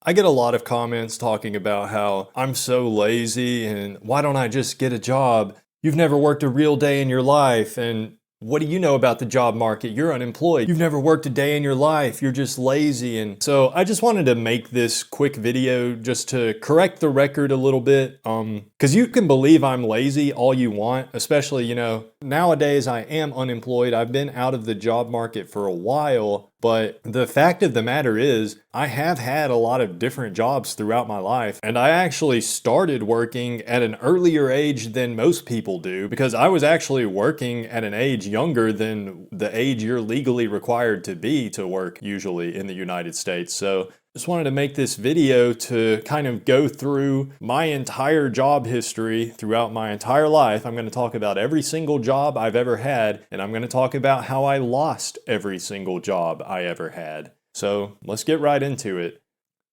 I get a lot of comments talking about how I'm so lazy and why don't I just get a job? You've never worked a real day in your life, and what do you know about the job market? You're unemployed. You've never worked a day in your life. You're just lazy. And so I just wanted to make this quick video just to correct the record a little bit. Because you can believe I'm lazy all you want, especially, nowadays I am unemployed. I've been out of the job market for a while. But the fact of the matter is, I have had a lot of different jobs throughout my life, and I actually started working at an earlier age than most people do, because I was actually working at an age younger than the age you're legally required to be to work usually in the United States. So just wanted to make this video to kind of go through my entire job history throughout my entire life. I'm going to talk about every single job I've ever had, and I'm going to talk about how I lost every single job I ever had. So let's get right into it.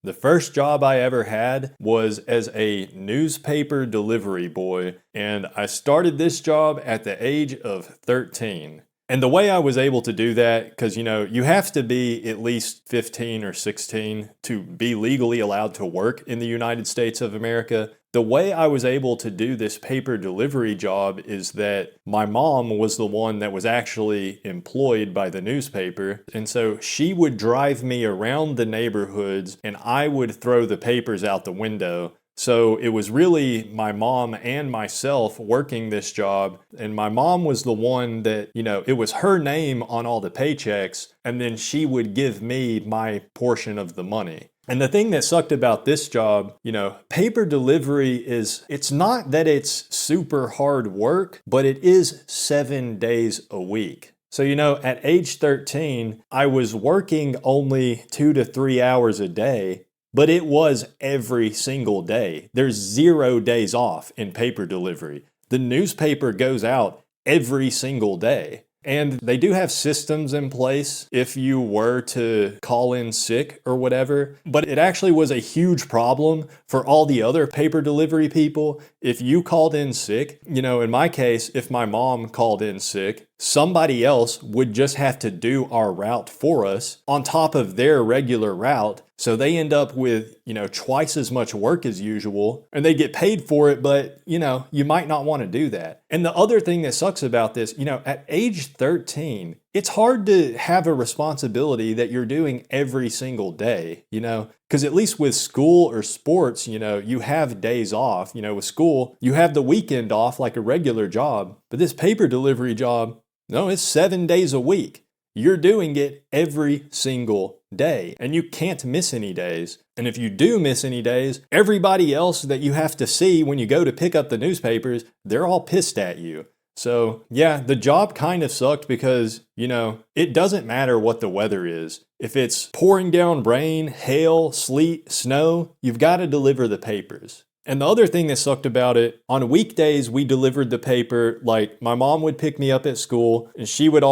The first job I ever had was as a newspaper delivery boy, and I started this job at the age of 13. And the way I was able to do that, because you have to be at least 15 or 16 to be legally allowed to work in the United States of America. The way I was able to do this paper delivery job is that my mom was the one that was actually employed by the newspaper. And so she would drive me around the neighborhoods and I would throw the papers out the window. So it was really my mom and myself working this job, and my mom was the one that, it was her name on all the paychecks, and then she would give me my portion of the money. And the thing that sucked about this job, paper delivery it's not that it's super hard work, but it is 7 days a week. So, at age 13, I was working only 2 to 3 hours a day. But it was every single day. There's 0 days off in paper delivery. The newspaper goes out every single day. And they do have systems in place if you were to call in sick or whatever. But it actually was a huge problem for all the other paper delivery people. If you called in sick, in my case, if my mom called in sick, somebody else would just have to do our route for us on top of their regular route. So they end up with, twice as much work as usual, and they get paid for it, but, you might not want to do that. And the other thing that sucks about this, at age 13, it's hard to have a responsibility that you're doing every single day, because at least with school or sports, you have days off. With school, you have the weekend off like a regular job, but this paper delivery job, no, it's 7 days a week. You're doing it every single day, and you can't miss any days. And if you do miss any days, everybody else that you have to see when you go to pick up the newspapers, they're all pissed at you. So yeah, the job kind of sucked because, it doesn't matter what the weather is. If it's pouring down rain, hail, sleet, snow, you've got to deliver the papers. And the other thing that sucked about it, on weekdays, we delivered the paper, like my mom would pick me up at school and she would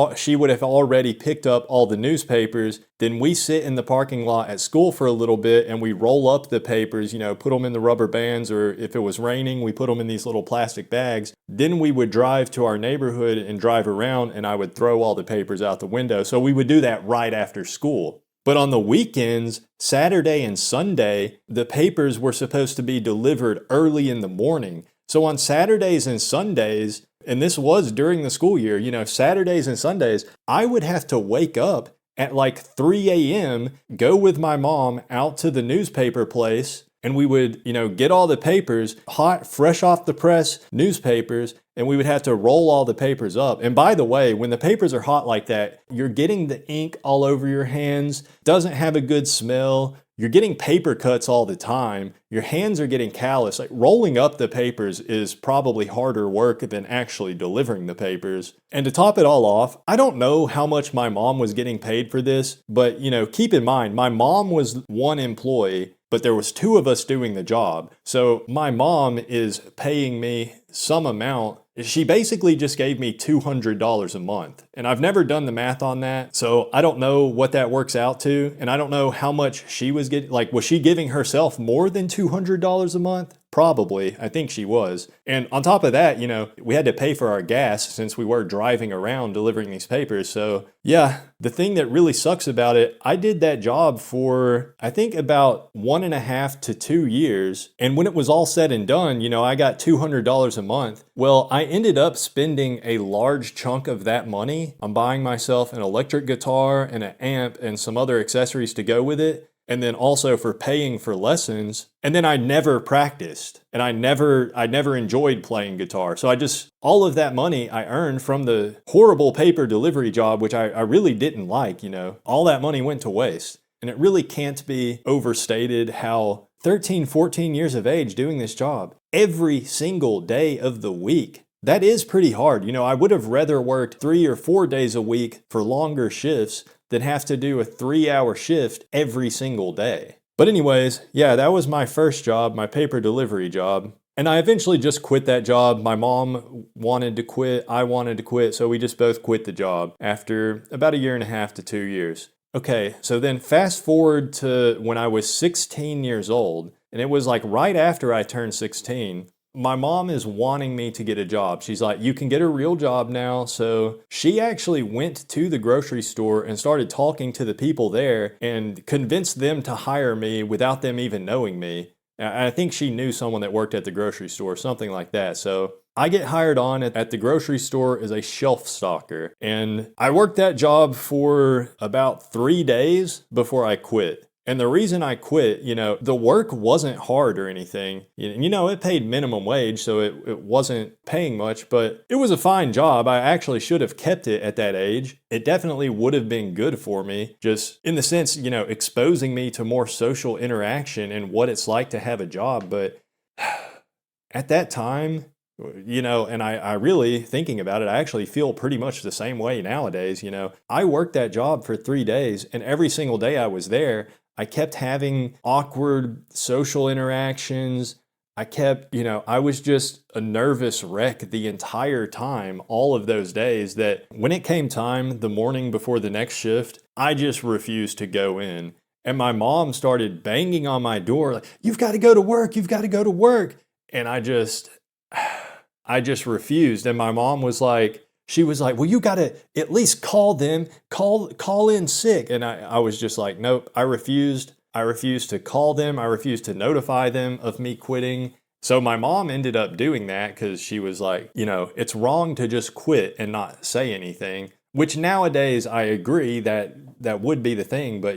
have already picked up all the newspapers. Then we sit in the parking lot at school for a little bit and we roll up the papers, put them in the rubber bands, or if it was raining, we put them in these little plastic bags. Then we would drive to our neighborhood and drive around and I would throw all the papers out the window. So we would do that right after school. But on the weekends, Saturday and Sunday, the papers were supposed to be delivered early in the morning. So on Saturdays and Sundays, and this was during the school year, Saturdays and Sundays, I would have to wake up at like 3 a.m., go with my mom out to the newspaper place, and we would, get all the papers, hot, fresh off the press newspapers, and we would have to roll all the papers up. And by the way, when the papers are hot like that, you're getting the ink all over your hands, doesn't have a good smell, you're getting paper cuts all the time, your hands are getting callous. Like rolling up the papers is probably harder work than actually delivering the papers. And to top it all off, I don't know how much my mom was getting paid for this, but keep in mind, my mom was one employee, but there was 2 of us doing the job. So my mom is paying me some amount. She basically just gave me $200 a month. And I've never done the math on that. So I don't know what that works out to. And I don't know how much she was getting. Like, was she giving herself more than $200 a month? Probably. I think she was. And on top of that, we had to pay for our gas since we were driving around delivering these papers. So, yeah, the thing that really sucks about it, I did that job for, I think, about 1.5 to 2 years. And when it was all said and done, I got $200 a month. Well, I ended up spending a large chunk of that money on buying myself an electric guitar and an amp and some other accessories to go with it. And then also for paying for lessons. And then I never practiced and I never enjoyed playing guitar. So all of that money I earned from the horrible paper delivery job, which I really didn't like, all that money went to waste. And it really can't be overstated how 13, 14 years of age doing this job every single day of the week. That is pretty hard. I would have rather worked 3 or 4 days a week for longer shifts than have to do a 3-hour shift every single day. But anyways, yeah, that was my first job, my paper delivery job. And I eventually just quit that job. My mom wanted to quit, I wanted to quit, so we just both quit the job after about 1.5 to 2 years. Okay, so then fast forward to when I was 16 years old, and it was like right after I turned 16, my mom is wanting me to get a job. She's like, you can get a real job now. So she actually went to the grocery store and started talking to the people there and convinced them to hire me without them even knowing me. I think she knew someone that worked at the grocery store, something like that. So I get hired on at the grocery store as a shelf stocker. And I worked that job for about 3 days before I quit. And the reason I quit, the work wasn't hard or anything. It paid minimum wage, so it wasn't paying much, but it was a fine job. I actually should have kept it at that age. It definitely would have been good for me, just in the sense, exposing me to more social interaction and what it's like to have a job. But at that time, and I really, thinking about it, I actually feel pretty much the same way nowadays. I worked that job for 3 days, and every single day I was there, I kept having awkward social interactions. I was just a nervous wreck the entire time, all of those days, that when it came time, the morning before the next shift, I just refused to go in. And my mom started banging on my door, like, you've got to go to work, you've got to go to work. And I just refused. And my mom was like, well, you got to at least call them, call in sick. And I was just like, nope, I refused. I refused to call them. I refused to notify them of me quitting. So my mom ended up doing that because she was like, it's wrong to just quit and not say anything, which nowadays I agree that would be the thing. But,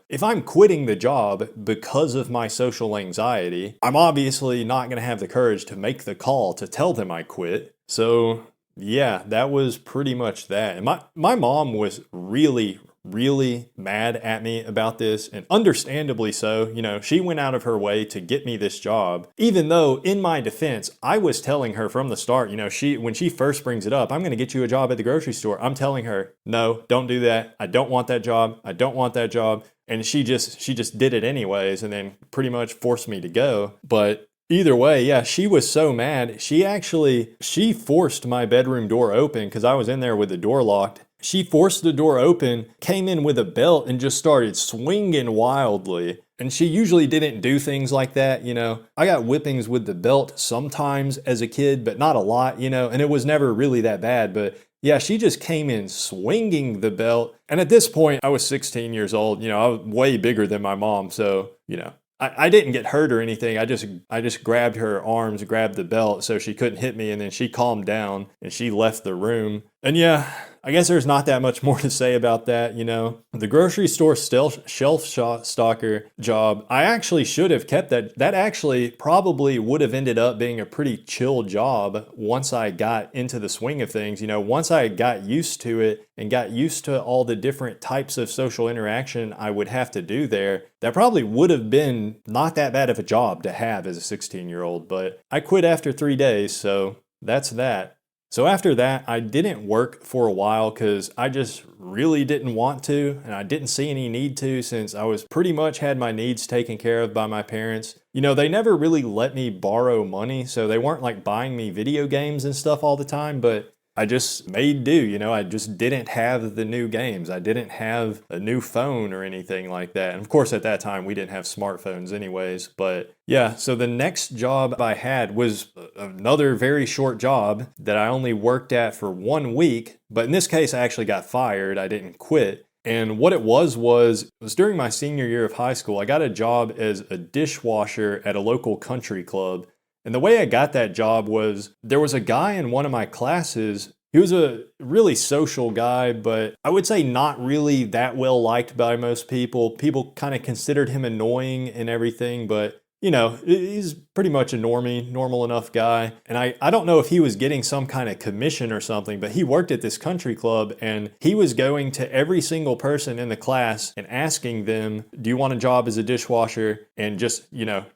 if I'm quitting the job because of my social anxiety, I'm obviously not going to have the courage to make the call to tell them I quit. So yeah, that was pretty much that. And my mom was really, really mad at me about this, and understandably so. She went out of her way to get me this job, even though, in my defense, I was telling her from the start, when she first brings it up, I'm going to get you a job at the grocery store. I'm telling her, no, don't do that. I don't want that job. I don't want that job. And she just did it anyways, and then pretty much forced me to go. But either way, yeah, she was so mad. She forced my bedroom door open because I was in there with the door locked. She forced the door open, came in with a belt, and just started swinging wildly. And she usually didn't do things like that, I got whippings with the belt sometimes as a kid, but not a lot, and it was never really that bad. But yeah, she just came in swinging the belt. And at this point, I was 16 years old. I was way bigger than my mom. So, I didn't get hurt or anything. I just grabbed her arms, grabbed the belt so she couldn't hit me, and then she calmed down and she left the room. And yeah, I guess there's not that much more to say about that, The grocery store shelf stocker job, I actually should have kept that. That actually probably would have ended up being a pretty chill job once I got into the swing of things. Once I got used to it and got used to all the different types of social interaction I would have to do there, that probably would have been not that bad of a job to have as a 16-year-old. But I quit after 3 days, so that's that. So after that, I didn't work for a while because I just really didn't want to, and I didn't see any need to, since I was pretty much had my needs taken care of by my parents. They never really let me borrow money, so they weren't like buying me video games and stuff all the time, but I just made do, I just didn't have the new games. I didn't have a new phone or anything like that. And of course, at that time, we didn't have smartphones anyways. But yeah, so the next job I had was another very short job that I only worked at for 1 week. But in this case, I actually got fired. I didn't quit. And what it was during my senior year of high school, I got a job as a dishwasher at a local country club. And the way I got that job was there was a guy in one of my classes. He was a really social guy, but I would say not really that well liked by most people. People kind of considered him annoying and everything, but he's pretty much a normal enough guy. And I don't know if he was getting some kind of commission or something, but he worked at this country club and he was going to every single person in the class and asking them, do you want a job as a dishwasher? And just,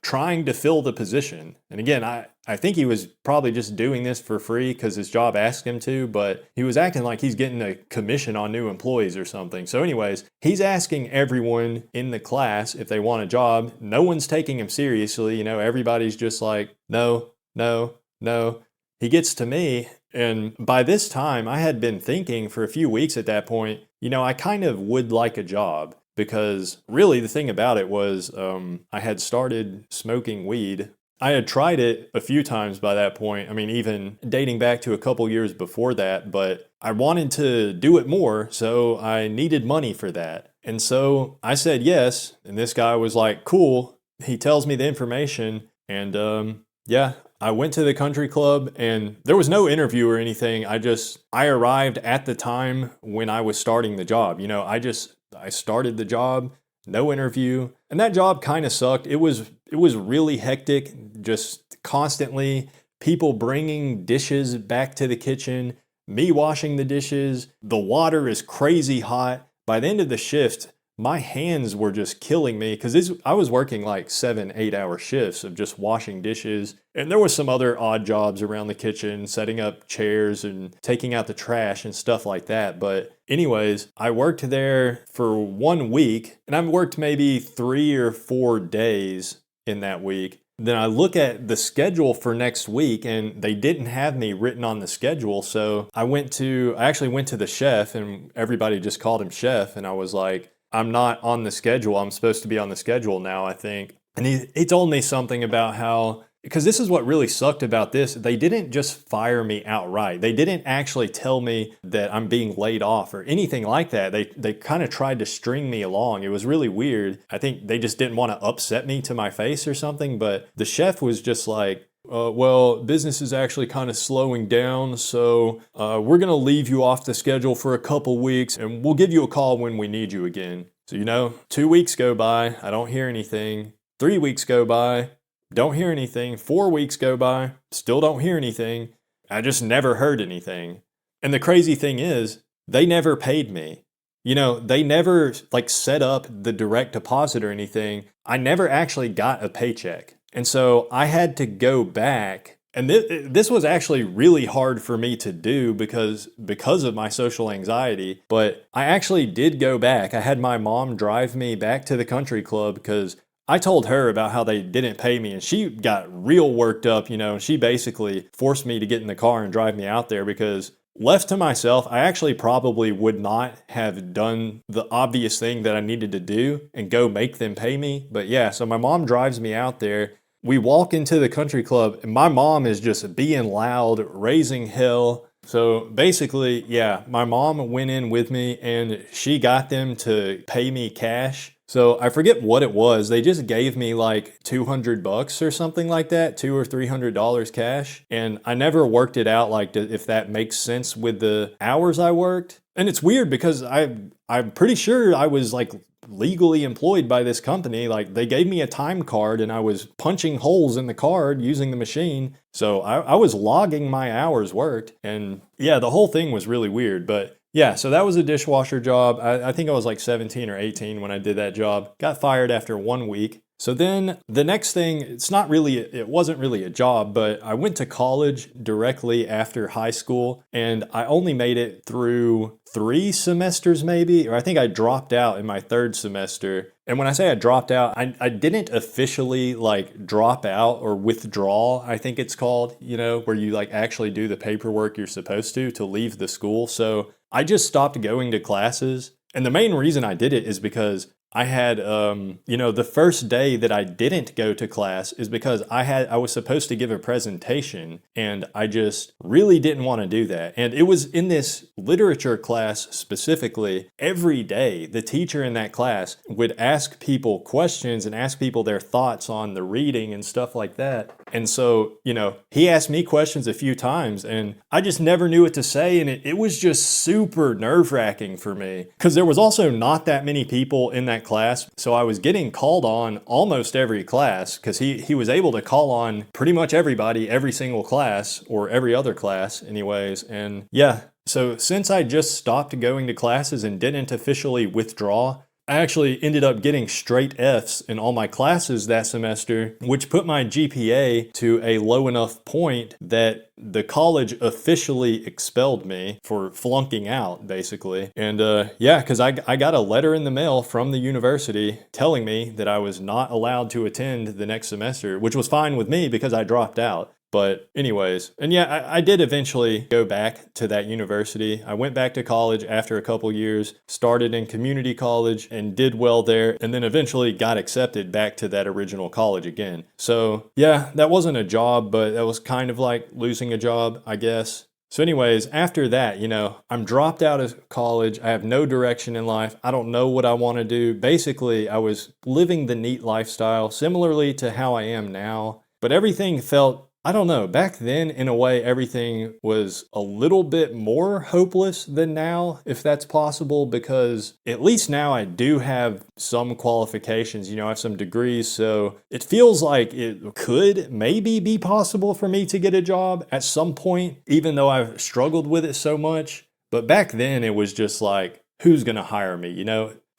trying to fill the position. And again, I think he was probably just doing this for free because his job asked him to, but he was acting like he's getting a commission on new employees or something. So anyways, he's asking everyone in the class if they want a job. No one's taking him seriously. Everybody's just like, no, no, no. He gets to me. And by this time, I had been thinking for a few weeks at that point, I kind of would like a job. Because really the thing about it was I had started smoking weed. I had tried it a few times by that point. I mean, even dating back to a couple years before that, but I wanted to do it more, so I needed money for that. And so I said yes, and this guy was like, cool. He tells me the information, and yeah, I went to the country club, and there was no interview or anything. I arrived at the time when I was starting the job. I started the job, no interview, and that job kind of sucked. It was really hectic, just constantly people bringing dishes back to the kitchen, me washing the dishes. The water is crazy hot. By the end of the shift, my hands were just killing me because I was working like 7-8 hour shifts of just washing dishes. And there was some other odd jobs around the kitchen, setting up chairs and taking out the trash and stuff like that. But anyways, I worked there for 1 week, and I worked maybe 3 or 4 days in that week. Then I look at the schedule for next week, and they didn't have me written on the schedule. So I actually went to the chef, and everybody just called him chef. And I was like, I'm not on the schedule. I'm supposed to be on the schedule now, I think. And he told me something about how, because this is what really sucked about this, they didn't just fire me outright. They didn't actually tell me that I'm being laid off or anything like that. They kind of tried to string me along. It was really weird. I think they just didn't want to upset me to my face or something. But the chef was just like, well, business is actually kind of slowing down, so we're going to leave you off the schedule for a couple weeks, and we'll give you a call when we need you again. So, 2 weeks go by, I don't hear anything. 3 weeks go by, don't hear anything. 4 weeks go by, still don't hear anything. I just never heard anything. And the crazy thing is, they never paid me. They never set up the direct deposit or anything. I never actually got a paycheck. And so I had to go back, and this was actually really hard for me to do because of my social anxiety, but I actually did go back. I had my mom drive me back to the country club because I told her about how they didn't pay me, and she got real worked up, and she basically forced me to get in the car and drive me out there because left to myself, I actually probably would not have done the obvious thing that I needed to do and go make them pay me. But yeah, so my mom drives me out there. We walk into the country club, and my mom is just being loud, raising hell. So basically, yeah, my mom went in with me, and she got them to pay me cash. So I forget what it was. They just gave me like $200 or something like that, $200 or $300 cash. And I never worked it out like if that makes sense with the hours I worked. And it's weird because I'm pretty sure I was like legally employed by this company. Like they gave me a time card and I was punching holes in the card using the machine. So I was logging my hours worked. And yeah, the whole thing was really weird. But yeah, so that was a dishwasher job. I think I was like 17 or 18 when I did that job. Got fired after 1 week. So then the next thing, it wasn't really a job, but I went to college directly after high school, and I only made it through 3 semesters maybe, or I think I dropped out in my 3rd semester. And when I say I dropped out, I didn't officially like drop out or withdraw, I think it's called, where you like actually do the paperwork you're supposed to leave the school. So I just stopped going to classes. And the main reason I did it is because I had, the first day that I didn't go to class is because I was supposed to give a presentation, and I just really didn't want to do that. And it was in this literature class specifically. Every day, the teacher in that class would ask people questions and ask people their thoughts on the reading and stuff like that. And so, he asked me questions a few times, and I just never knew what to say. And it was just super nerve-wracking for me because there was also not that many people in that class. So I was getting called on almost every class because he was able to call on pretty much everybody, every single class, or every other class anyways. And yeah, so since I just stopped going to classes and didn't officially withdraw, I actually ended up getting straight Fs in all my classes that semester, which put my GPA to a low enough point that the college officially expelled me for flunking out, basically. And because I got a letter in the mail from the university telling me that I was not allowed to attend the next semester, which was fine with me because I dropped out. But anyways, and yeah, I did eventually go back to that university. I went back to college after a couple years, started in community college and did well there, and then eventually got accepted back to that original college again. So yeah, that wasn't a job, but that was kind of like losing a job, I guess. So anyways, after that, I'm dropped out of college. I have no direction in life. I don't know what I want to do. Basically, I was living the neat lifestyle, similarly to how I am now, but everything felt, I don't know, back then, in a way, everything was a little bit more hopeless than now, if that's possible, because at least now I do have some qualifications, I have some degrees, so it feels like it could maybe be possible for me to get a job at some point, even though I've struggled with it so much. But back then, it was just like, who's gonna hire me,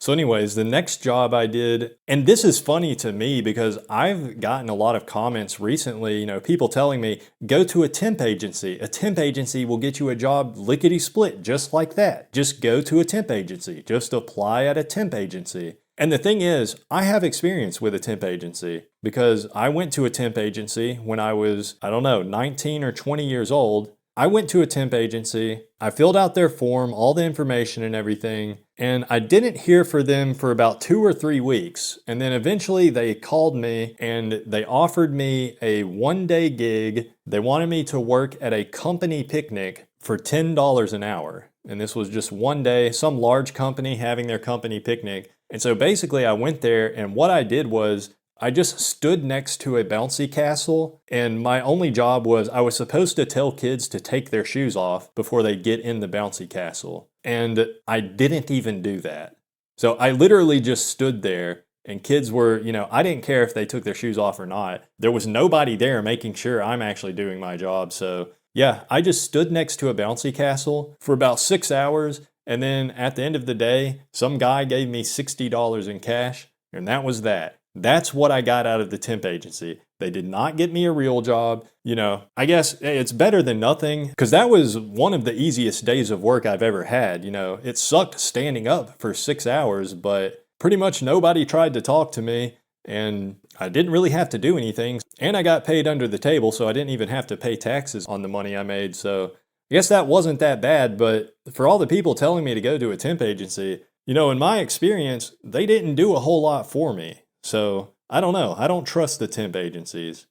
So anyways, the next job I did, and this is funny to me because I've gotten a lot of comments recently, people telling me, go to a temp agency. A temp agency will get you a job lickety-split, just like that. Just go to a temp agency. Just apply at a temp agency. And the thing is, I have experience with a temp agency because I went to a temp agency when I was, 19 or 20 years old. I went to a temp agency, I filled out their form, all the information and everything, and I didn't hear from them for about 2 or 3 weeks. And then eventually they called me and they offered me a 1-day gig. They wanted me to work at a company picnic for $10 an hour. And this was just one day, some large company having their company picnic. And so basically I went there, and what I did was I just stood next to a bouncy castle, and my only job was I was supposed to tell kids to take their shoes off before they get in the bouncy castle. And I didn't even do that. So I literally just stood there, and kids were, I didn't care if they took their shoes off or not. There was nobody there making sure I'm actually doing my job. So yeah, I just stood next to a bouncy castle for about 6 hours. And then at the end of the day, some guy gave me $60 in cash, and that was that. That's what I got out of the temp agency. They did not get me a real job. I guess it's better than nothing, because that was one of the easiest days of work I've ever had. It sucked standing up for 6 hours, but pretty much nobody tried to talk to me, and I didn't really have to do anything. And I got paid under the table, so I didn't even have to pay taxes on the money I made. So I guess that wasn't that bad, but for all the people telling me to go to a temp agency, in my experience, they didn't do a whole lot for me. So I don't know. I don't trust the temp agencies.